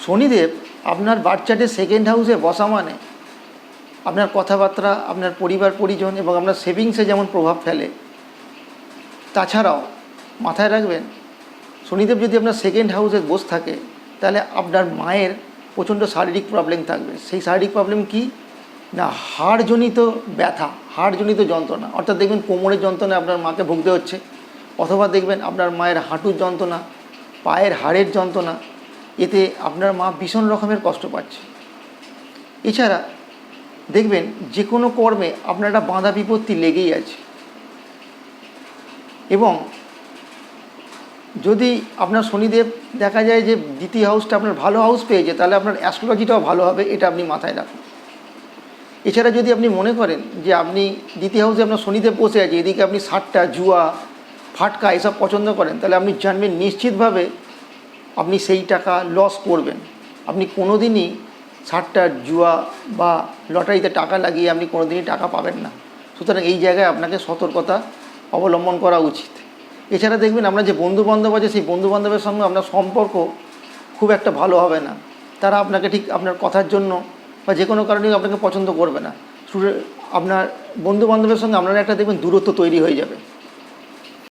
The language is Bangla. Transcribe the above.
শনিদেব আপনার বার্থ চার্টের সেকেন্ড হাউসে বসা মানে আপনার কথাবার্তা, আপনার পরিবার পরিজন এবং আপনার সেভিংসে যেমন প্রভাব ফেলে, তাছাড়াও মাথায় রাখবেন শনিদেব যদি আপনার সেকেন্ড হাউসে বসে থাকে তাহলে আপনার মায়ের প্রচণ্ড শারীরিক প্রবলেম থাকবে। সেই শারীরিক প্রবলেম কি না, হাড়জনিত ব্যথা, হাড়জনিত যন্ত্রণা, অর্থাৎ দেখবেন কোমরের যন্ত্রণা আপনার মাকে ভুগতে হচ্ছে, অথবা দেখবেন আপনার মায়ের হাঁটুর যন্ত্রণা, পায়ের হাড়ের যন্ত্রণা, এতে আপনার মা ভীষণ রকমের কষ্ট পাচ্ছে। এছাড়া দেখবেন যে কোনো কর্মে আপনার একটা বাধা বিপত্তি লেগেই আছে। এবং যদি আপনার শনিদেব দেখা যায় যে দ্বিতীয় হাউসটা আপনার ভালো হাউস পেয়েছে, তাহলে আপনার অ্যাস্ট্রোলজিটাও ভালো হবে, এটা আপনি মাথায় রাখুন। এছাড়া যদি আপনি মনে করেন যে আপনি দ্বিতীয় হাউসে আপনার শনিদেব বসে আছে, এদিকে আপনি সাট্টা, জুয়া, ফাটকা এসব পছন্দ করেন, তাহলে আপনি জানবেন নিশ্চিতভাবে আপনি সেই টাকা লস করবেন। আপনি কোনো দিনই সাট্টা, জুয়া বা লটারিতে টাকা লাগিয়ে আপনি কোনো দিনই টাকা পাবেন না। সুতরাং এই জায়গায় আপনাকে সতর্কতা অবলম্বন করা উচিত। এছাড়া দেখবেন আমরা যে বন্ধুবান্ধব আছে, সেই বন্ধুবান্ধবের সঙ্গে আপনার সম্পর্ক খুব একটা ভালো হবে না। তারা আপনাকে ঠিক আপনার কথার জন্য বা যে কোনো কারণেই আপনাকে পছন্দ করবে না। আপনার বন্ধুবান্ধবের সঙ্গে আপনার একটা দেখবেন দূরত্ব তৈরি হয়ে যাবে।